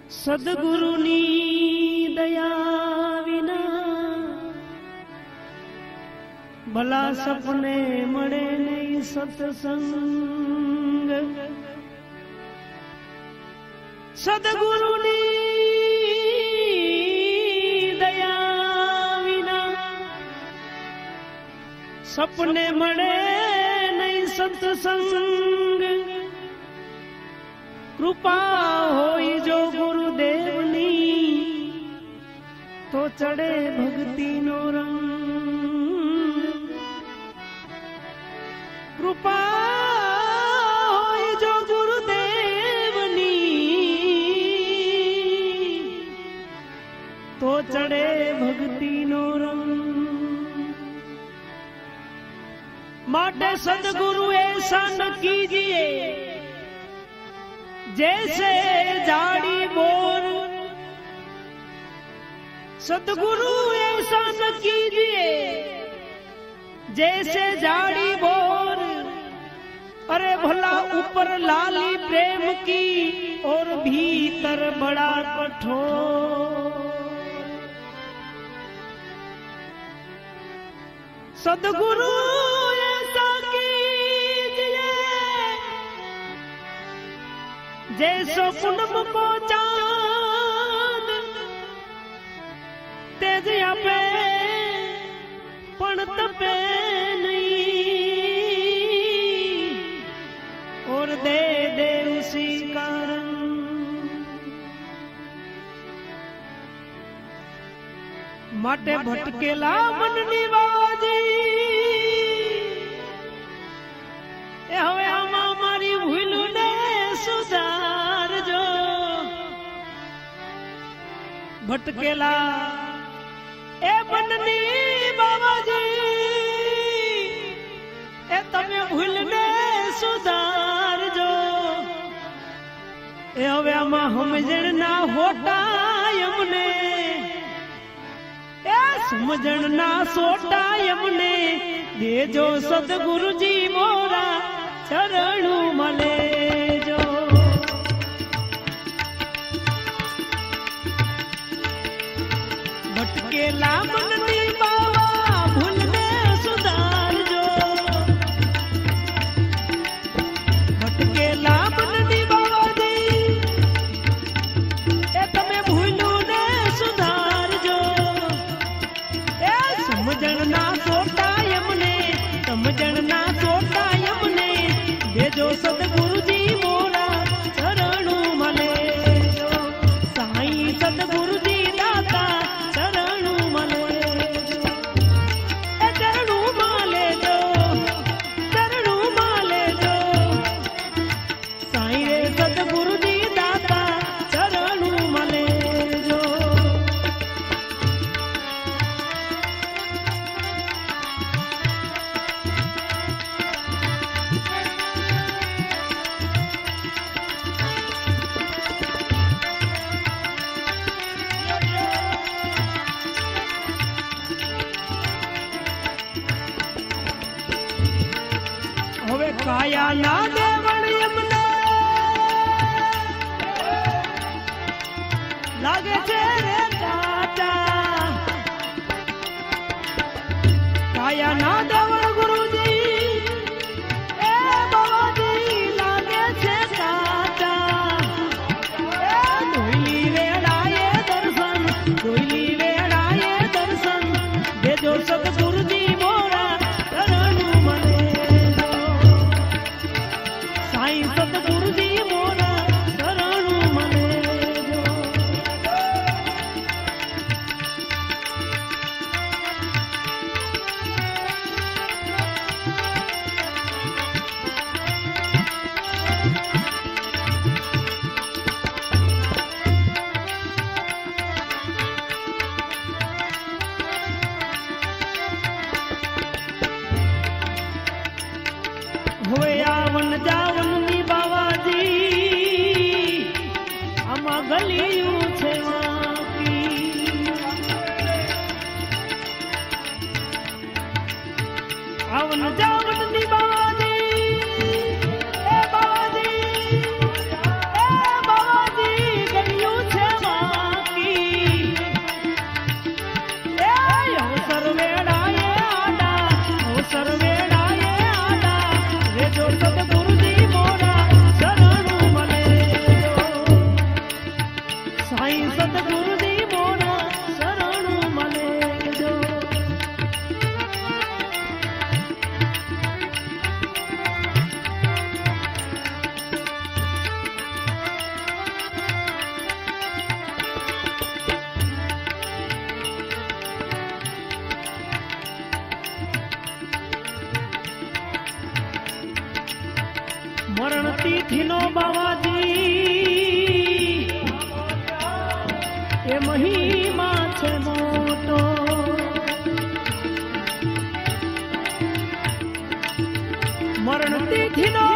સદગુરુની દયા વિના ભલા સપને મળે નહીં સત્સંગ. સદગુરુની દયા વિના સપને મળે નહીં સત્સંગ. કૃપા હોય જો ગુરુદેવની તો ચડે ભક્તિનો રંગ. કૃપા હોય જો ગુરુદેવની તો ચડે ભક્તિનો રંગ. માટે સદગુરુ ऐसा न कीजिए जैसे झाड़ी बोर. सदगुरु ऐसा न कीजिए जैसे झाड़ी बोर. अरे भला ऊपर लाली प्रेम की और भीतर बड़ा कठोर. सदगुरु ऐसा कीजिए जैसो पूनम को चांद तेज पे पण तपे नहीं और दे दे उसी कारण. માટે ભટકેલા મનની વાજી એ હવે આમાં મારી ભૂલ ને સુધારજો. ભટકેલા એ મનની બાબાજી એ તમે ભૂલ ને સુધારજો. એ હવે આમાં સમજણ ના હોટા એમને સમજણ ના સોટા એમને દેજો. સદગુરુજી મોરા ચરણું મલેજો. ભટકેલા મનની બાવા ભૂલને સુધારજો. ભટકેલા મનની બાવાજી એ તમે ભૂલું ને સુધારજો. સમજણ ના સોટા એમને સમજણ ના સોટા એમને દેજો. સદગુરુજી મોરા ચરણું મલેજો. સાઈ સદગુરુજી દાતા ચરણું મલેજો. એ ચરણું મલેજો ચરણું મલેજો. સાઈ રે સદગુરુજી દાતા ચરણું મલેજો. હવે કાયા ના દેવળ એમને લાગે છે રે કાચા. કાયા ના દેવળ ગુરુજી એ બાબાજી લાગે છે કાચા. ધોઈલી વેળાએ દર્શન ધોઈલી વેળાએ દર્શન દેજો. સદગુરુજી મોરા ચરણું મને. સાઈ સદગુરુજી મોરા ચરણું મલેજો. હવે આવન જાવન ની બાવાજી આમાં ગલિયું છે વાપી. આવન જાવન ની બાવાજી એ બાવાજી ગલિયું છે મરણ તિથિનો બાવાજી એ મહિમા છે મોટો. મરણ તિથિનો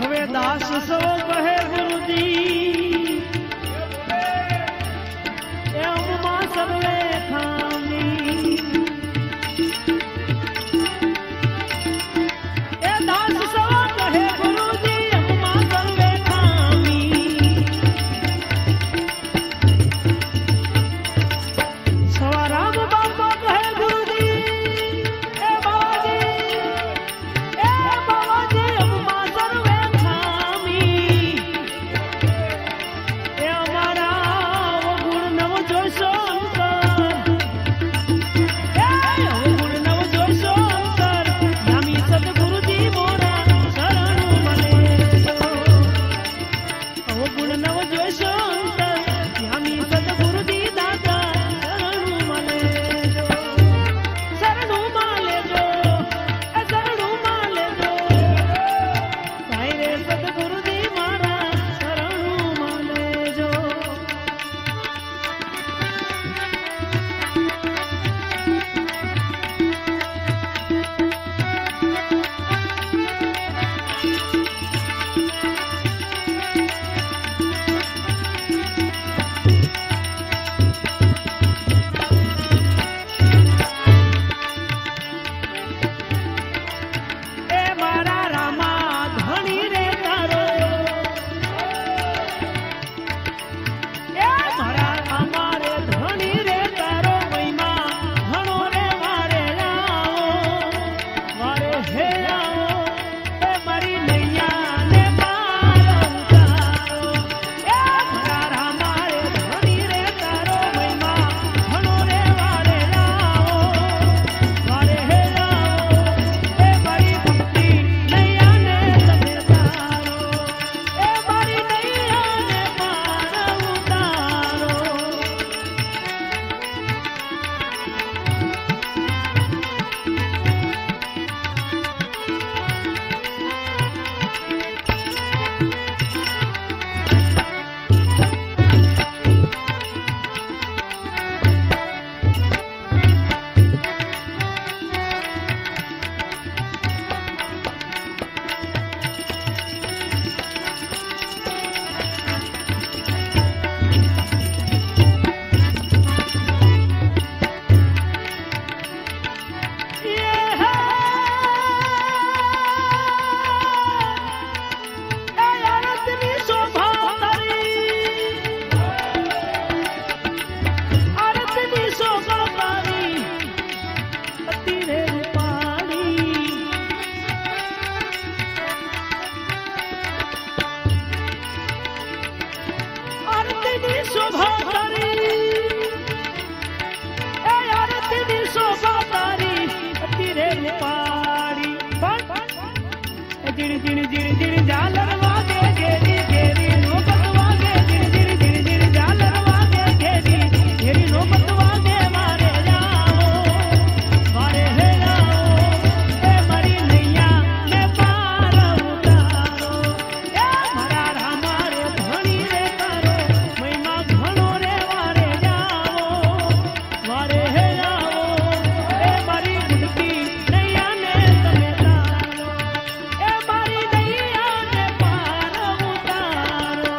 હવે દાસ સૌ કહે ગુરુજી એમમાં સર્વે ખામી. એ દાસ સૌ કહે ગુરુજી એમમાં સર્વે ખામી. સવા રામ બાપા કહે ગુરુજી એ બાવાજી એમમાં સર્વે શોભા તારી એ આરતીની શોભા તારી અતિ રે રૂપાળી જીણ જીણ જીણ જીણ ઝાલર વાગે ઘેરી ઘેરી નોબત વાગે જીણ જીણ જીણ જીણ ઝાલર વાગે ઘેરી ઘેરી નોબત વાગે મારે જાઓ મારે હે જાઓ એ મારી નૈયા ને પાર ઉતારો એ મારા રામા રે ધણી રે તારો મહિમા ઘણો રે વારે જાઓ મારે હે જાઓ એ મારી ગુડકી નૈયા ને તમે તારો એ મારી નૈયા ને પાર ઉતારો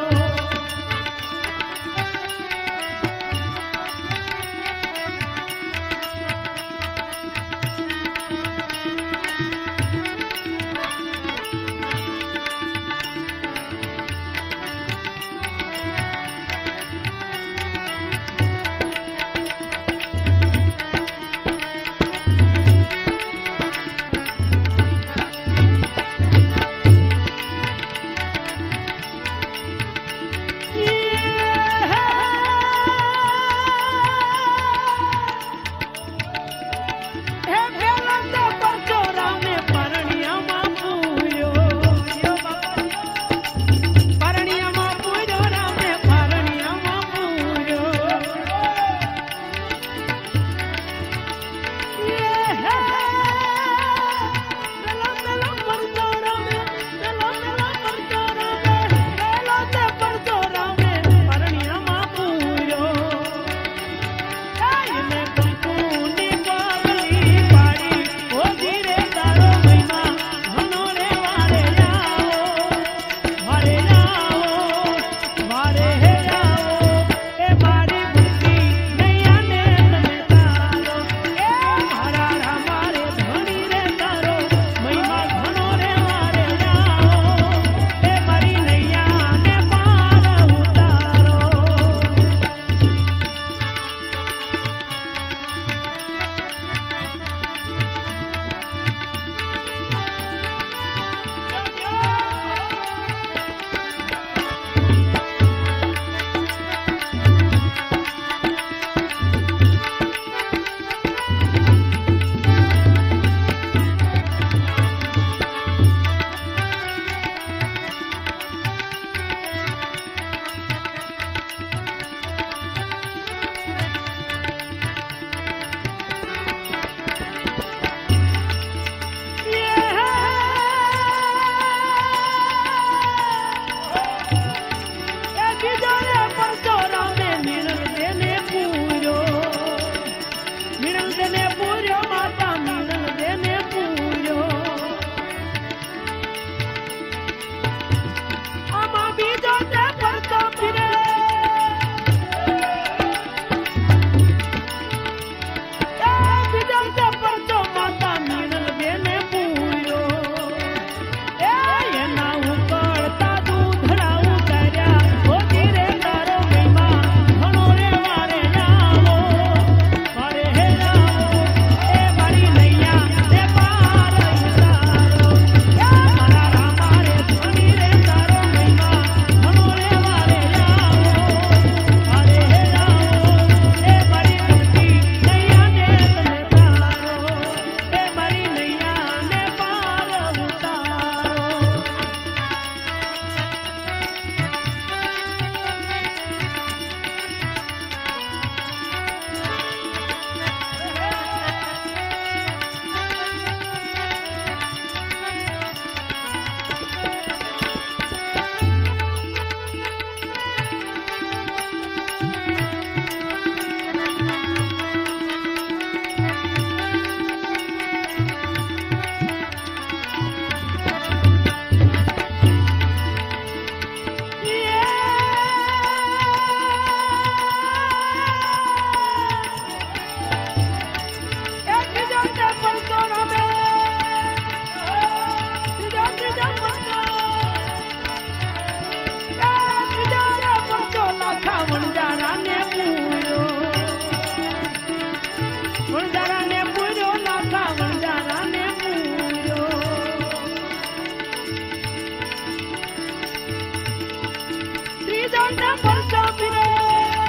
Don't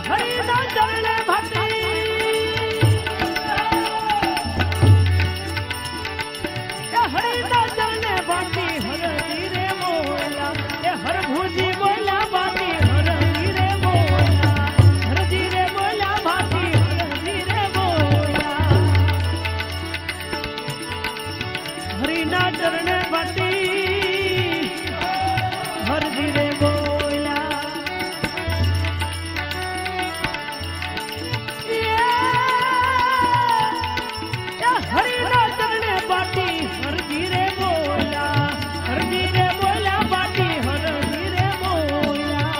હરિના ચરણે ભક્તિ હરિના ચરણે ભક્તિ હરજી રે બોલા એ હર ભુજી બોલા બાતી હરજી રે બોલા હરજી રે બોલા બાતી હરજી રે બોલા હરિના ચરણે ભક્તિ હરજી રે બોલા હરિના ચરણે બાતી હરજી રે બોલા હરજી રે બોલા બાતી હરજી રે બોલા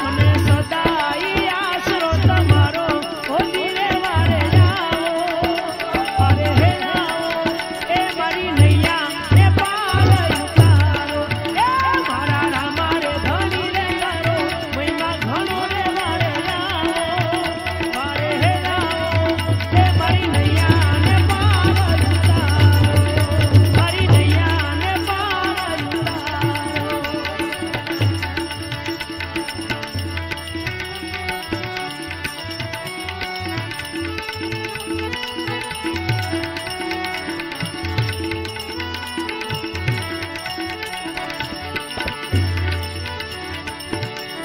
મને સદાઈ આશરો તમારો હોતી રે વારે જાઓ અરે હે જાઓ એ મારી નૈયા એ પાર ઉતારો એ મારા રામા રે ધણી રે કરો મહિમા ઘણો રે વારે જાઓ વારે હે જાઓ એ મારી નૈયા ને પાર ઉતારો મારી નૈયા ને પાર ઉતારો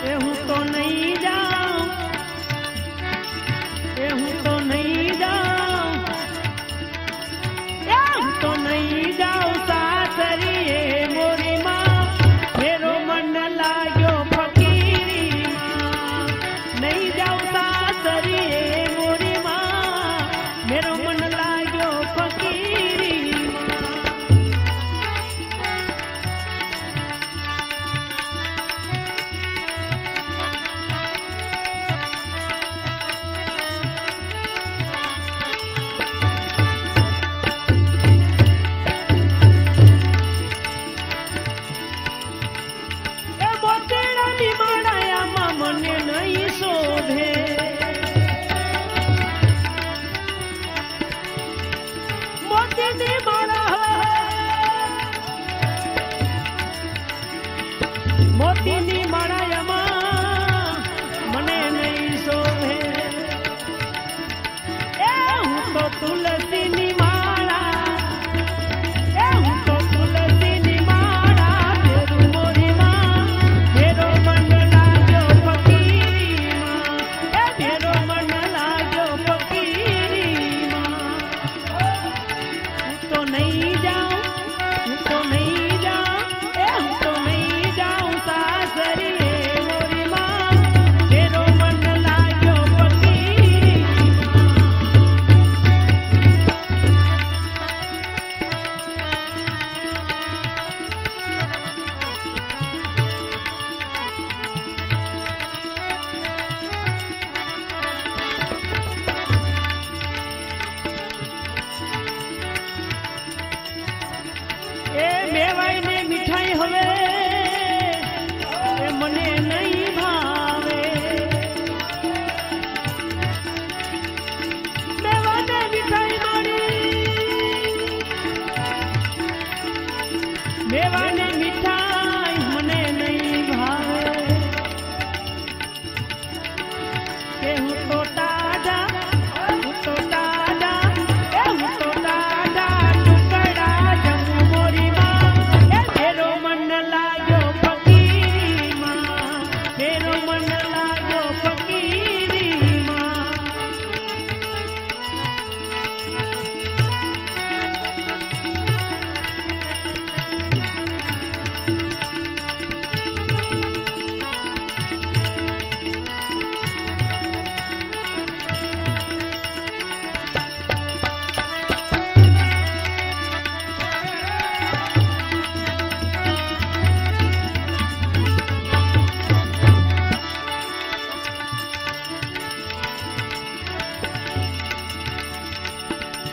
એ હું તો નહીં જાઉં એ હું તો નહીં જાઉં એ હું તો નહીં જાઉં સાસરીએ મોરી માં મેરો મન લાગ્યો ફકીરીમાં નહીં જાઉં સાસરીએ મોરી માં મેરો મન લાગ્યો ફકીરીમાં એ મોતીડાની માળાયામાં મને નહીં શોભે મોતીની મોતીની માળાયામાં મને નહીં શોભે એ હું તો તુલસીની માળા એ હું તો તુલસીની માળા તેરું મોરીમાં મેરો મન લાગ્યો ફકીરીમાં એ મેરો મન લાગ્યો ફકીરીમાં હું તો નહીં જાઉં હું તો નહીં જાઉં એ હું તો નહીં જાઉં સાસરીએ મોરીમાં મેરો મન લાગ્યો ફકીરીમાં એ મેવાઈ ને મીઠાઈ હવે એ મને નહીં ભાવે મેવા ને મીઠાઈ મારી મેવા ને મીઠાઈ મને નહીં ભાવે કે હું તો ટાઢા હું તો ટાઢા એ હું તો ટાઢા ટુકડા જમું મોરીમાં એ મેરો મન લાગ્યો ફકીરીમાં મેરો મન લાગ્યો ફકીરીમાં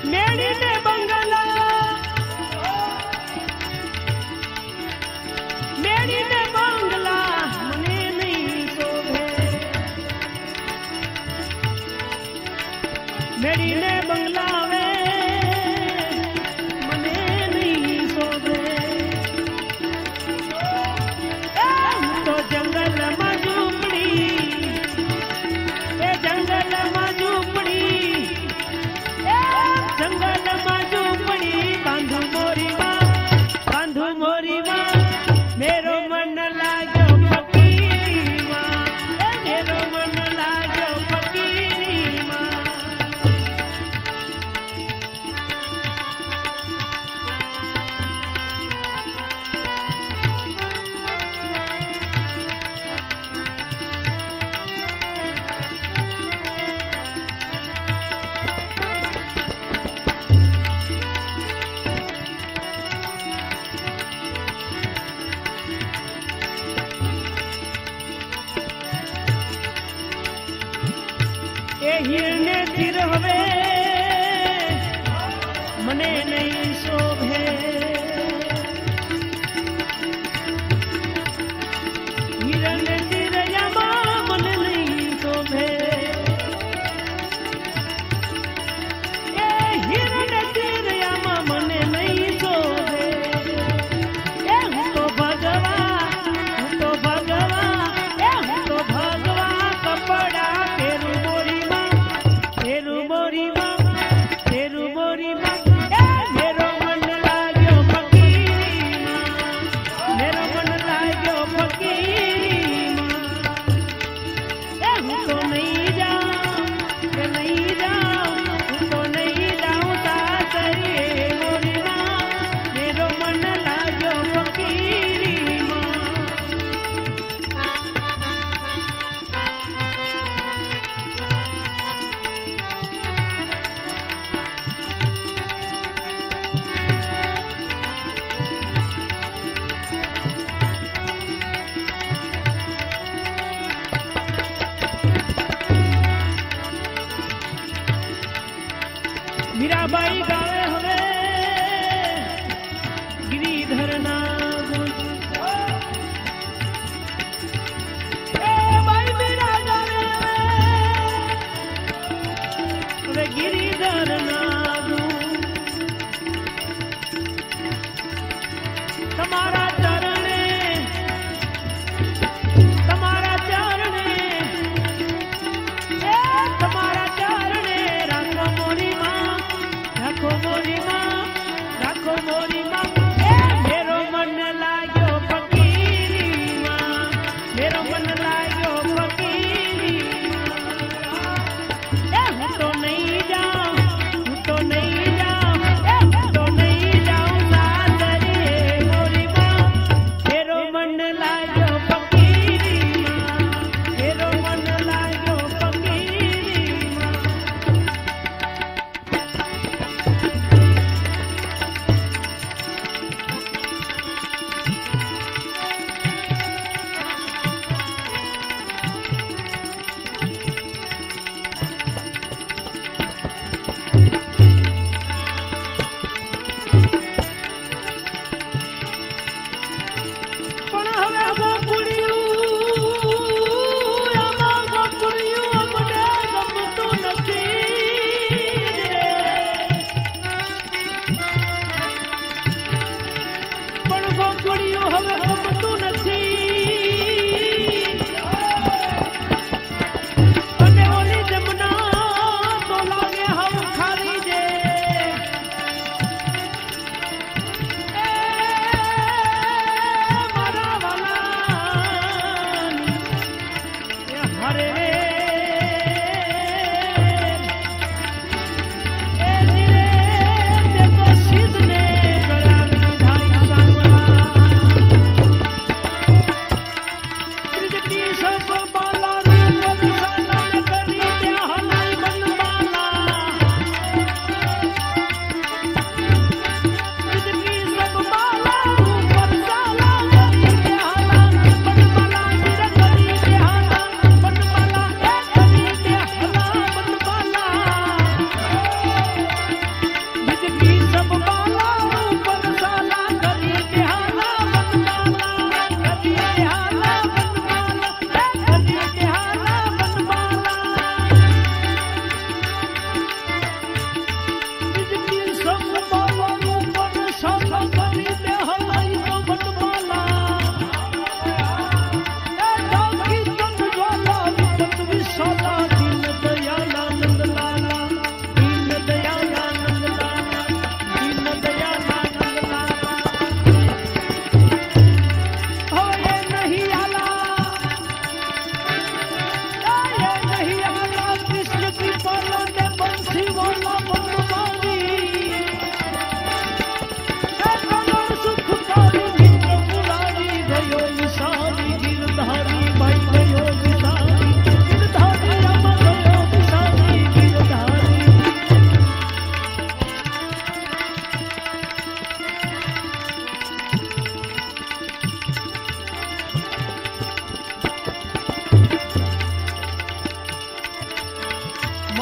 મેળીને બંગલા મેળીને બંગલા મને નહીં શોભે મેળીને બંગલા વે મને નહીં શોભે હીરને તીર હવે મને નહીં શોભે હીરને તીરયામાં મને નહીં શોભે એ હીરને તીરયામાં મને નહીં શોભે એ હું તો ભગવા કપડા તેરું બોરીમાં મેરો મન લાગ્યો ફકીરીમાં એ હું તો નહીં જાઉં સાસરે મોરીમાં મેરો મન લાગ્યો ફકીરીમાં મીરાબાઈ ગાવે હવે ગિરિધરના ગુણ એ બાઈ મીરા ગાવે હવે ગિરિધરના ગુણ તમારા ચરણે તમારા ચરણે રાખો મોરીમાં રાખો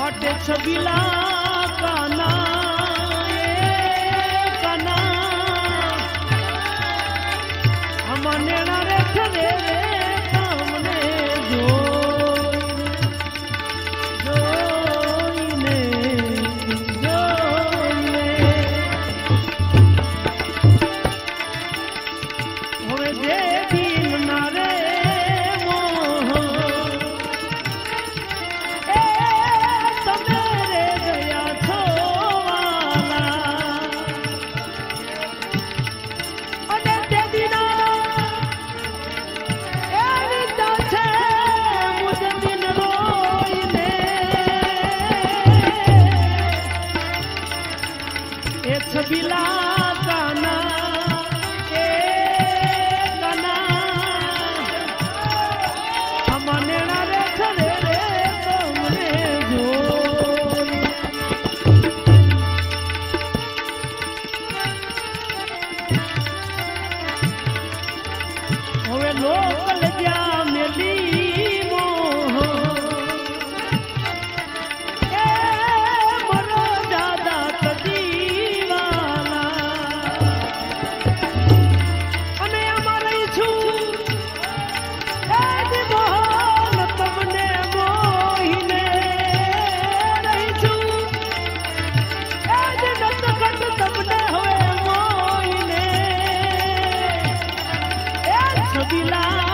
માટે છબીલા કાના એ કાના અમને રે ઠરે રે તમને જોઈને હવે જે દિલ ના રે છબીલા કાના એ કાના અમને રે ખરે રે તમને હવે લોકલ જ્યાં મેલી મોહ એ મરો દાદા કદી છબીલા